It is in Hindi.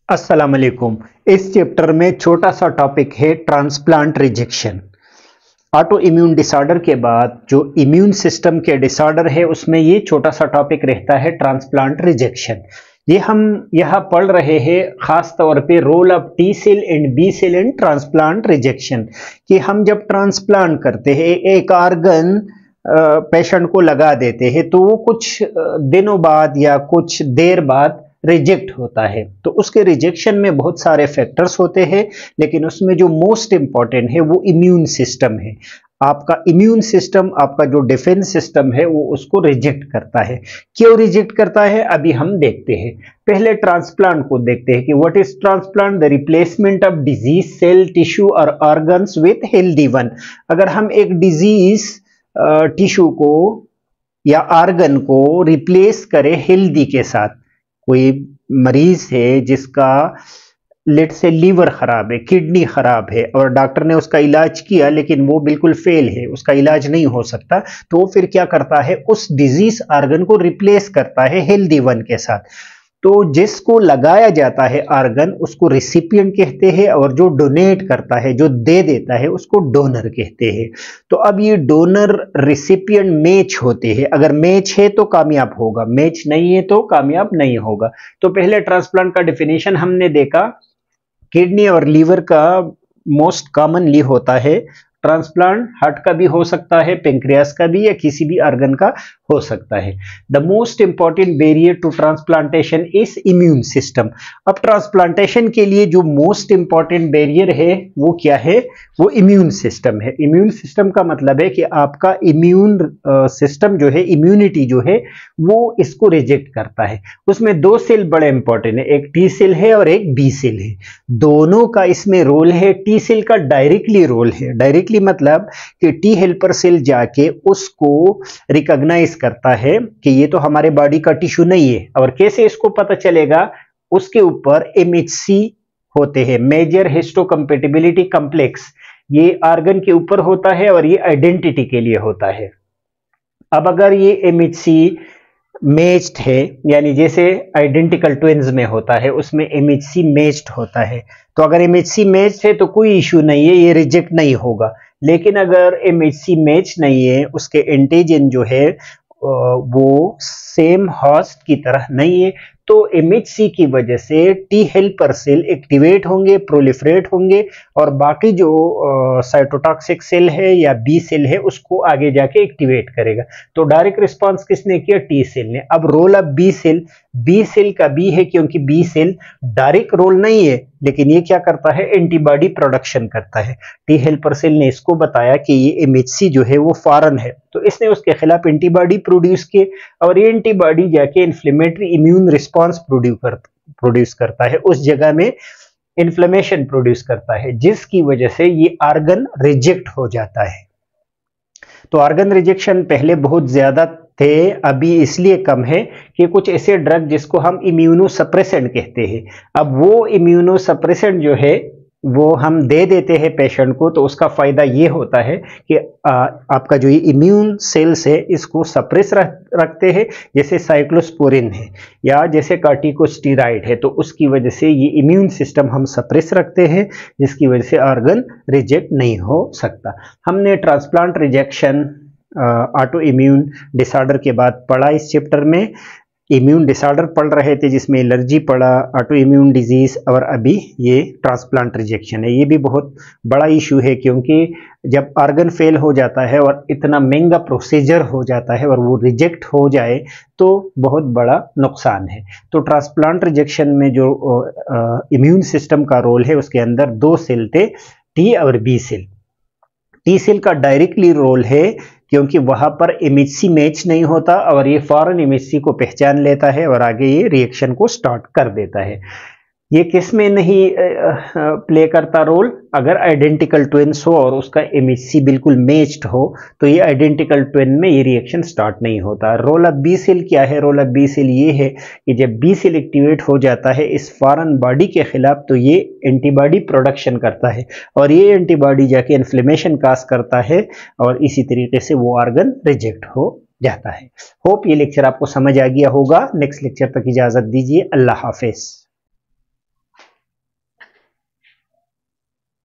अस्सलाम वालेकुम। इस चैप्टर में छोटा सा टॉपिक है transplant rejection. Auto immune disorder के बाद जो इम्यून सिस्टम के डिसऑर्डर है उसमें ये छोटा सा टॉपिक रहता है ट्रांसप्लांट रिजेक्शन। ये हम यहाँ पढ़ रहे हैं खास तौर पे role of T cell and B cell in transplant rejection. कि हम जब ट्रांसप्लांट करते हैं एक ऑर्गन पेशेंट को लगा देते हैं तो वो कुछ दिनों बाद या कुछ देर बाद रिजेक्ट होता है। तो उसके रिजेक्शन में बहुत सारे फैक्टर्स होते हैं, लेकिन उसमें जो मोस्ट इंपॉर्टेंट है वो इम्यून सिस्टम है। आपका इम्यून सिस्टम, आपका जो डिफेंस सिस्टम है वो उसको रिजेक्ट करता है। क्यों रिजेक्ट करता है अभी हम देखते हैं। पहले ट्रांसप्लांट को देखते हैं कि what is transplant. The replacement of disease cell tissue और ऑर्गन्स विथ हेल्दी वन। अगर हम एक डिजीज टिश्यू को या ऑर्गन को रिप्लेस करें हेल्दी के साथ, कोई मरीज है जिसका लेट से लीवर खराब है, किडनी खराब है और डॉक्टर ने उसका इलाज किया लेकिन वो बिल्कुल फेल है, उसका इलाज नहीं हो सकता, तो वो फिर क्या करता है, उस डिजीज ऑर्गन को रिप्लेस करता है हेल्दी वन के साथ। तो जिसको लगाया जाता है ऑर्गन उसको रिसिपिएंट कहते हैं और जो डोनेट करता है, जो दे देता है, उसको डोनर कहते हैं। तो अब ये डोनर रिसिपिएंट मैच होते हैं। अगर मैच है तो कामयाब होगा, मैच नहीं है तो कामयाब नहीं होगा। तो पहले ट्रांसप्लांट का डेफिनेशन हमने देखा, किडनी और लीवर का मोस्ट कॉमनली होता है ट्रांसप्लांट। हार्ट का भी हो सकता है, पेंक्रियास का भी, या किसी भी ऑर्गन का हो सकता है। The most important barrier to transplantation is immune system. अब ट्रांसप्लांटेशन के लिए जो मोस्ट इंपॉर्टेंट बैरियर है वो क्या है, वो इम्यून सिस्टम है। इम्यून सिस्टम का मतलब है कि आपका इम्यून सिस्टम जो है, इम्यूनिटी जो है, वो इसको रिजेक्ट करता है। उसमें दो सेल बड़े इंपॉर्टेंट है, एक टी सेल है और एक बी सेल है। दोनों का इसमें रोल है। टी सेल का डायरेक्टली रोल है, डायरेक्टली मतलब कि टी हेल्पर सेल जाके उसको रिकॉग्नाइज करता है कि ये तो हमारे बॉडी का टिश्यू नहीं है। और कैसे इसको पता चलेगा, उसके ऊपर एमएचसी होते हैं, मेजर हिस्टोकम्पैटिबिलिटी कॉम्प्लेक्स। ये ऑर्गन के ऊपर होता है और ये आइडेंटिटी के लिए होता है। अब अगर ये एमएचसी मैच्ड है, यानी जैसे आइडेंटिकल ट्विन्स में होता है उसमें एमएचसी मैच्ड होता है, तो अगर एमएचसी मैच्ड है तो कोई इश्यू नहीं है, ये रिजेक्ट नहीं होगा। लेकिन अगर एमएचसी मैच नहीं है, उसके एंटीजन जो है वो सेम होस्ट की तरह नहीं है, तो एमएचसी की वजह से टी हेल्पर सेल एक्टिवेट होंगे, प्रोलिफरेट होंगे और बाकी जो साइटोटॉक्सिक सेल है या बी सेल है उसको आगे जाके एक्टिवेट करेगा। तो डायरेक्ट रिस्पांस किसने किया, टी सेल ने। अब role of B cell, B cell का बी है क्योंकि बी सेल डायरेक्ट रोल नहीं है, लेकिन ये क्या करता है, एंटीबॉडी प्रोडक्शन करता है। टी हेल्पर सेल ने इसको बताया कि ये एमएचसी जो है वो फॉरेन है, तो इसने उसके खिलाफ एंटीबॉडी प्रोड्यूस किए और ये एंटीबॉडी जाके इन्फ्लेमेटरी इम्यून रिस्पांस प्रोड्यूस करता है, उस जगह में इन्फ्लेमेशन प्रोड्यूस करता है, जिसकी वजह से ये ऑर्गन रिजेक्ट हो जाता है। तो ऑर्गन रिजेक्शन पहले बहुत ज्यादा थे, अभी इसलिए कम है कि कुछ ऐसे ड्रग जिसको हम इम्यूनोसप्रेसेंट कहते हैं, अब वो इम्यूनोसप्रेसेंट जो है वो हम दे देते हैं पेशेंट को, तो उसका फायदा ये होता है कि आपका जो ये इम्यून सेल्स है इसको सप्रेस रखते हैं, जैसे साइक्लोस्पोरिन है या जैसे कार्टिकोस्टेरॉइड है, तो उसकी वजह से ये इम्यून सिस्टम हम सप्रेस रखते हैं, जिसकी वजह से ऑर्गन रिजेक्ट नहीं हो सकता। हमने transplant rejection auto immune disorder के बाद पढ़ा। इस चैप्टर में इम्यून डिसऑर्डर पढ़ रहे थे जिसमें एलर्जी पढ़ा, ऑटो इम्यून डिजीज, और अभी ये ट्रांसप्लांट रिजेक्शन है। ये भी बहुत बड़ा इशू है क्योंकि जब ऑर्गन फेल हो जाता है और इतना महंगा प्रोसीजर हो जाता है और वो रिजेक्ट हो जाए तो बहुत बड़ा नुकसान है। तो ट्रांसप्लांट रिजेक्शन में जो इम्यून सिस्टम का रोल है उसके अंदर दो सेल थे, टी और बी सेल। टी सेल का डायरेक्टली रोल है क्योंकि वहां पर एमएचसी मैच नहीं होता और ये फॉरेन एमएचसी को पहचान लेता है और आगे ये रिएक्शन को स्टार्ट कर देता है। ये किस में नहीं प्ले करता रोल, अगर आइडेंटिकल ट्विन्स हो और उसका एमएचसी बिल्कुल मैच्ड हो तो ये आइडेंटिकल ट्विन में ये रिएक्शन स्टार्ट नहीं होता। रोल ऑफ बी सेल क्या है, रोल ऑफ बी सेल ये है कि जब बी सेल एक्टिवेट हो जाता है इस फॉरेन बॉडी के खिलाफ तो ये एंटीबॉडी प्रोडक्शन करता है और ये एंटीबॉडी जाके इन्फ्लेमेशन काज करता है और इसी तरीके से वो ऑर्गन रिजेक्ट हो जाता है। होप ये लेक्चर आपको समझ आ गया होगा। नेक्स्ट लेक्चर तक इजाजत दीजिए। अल्लाह हाफिज।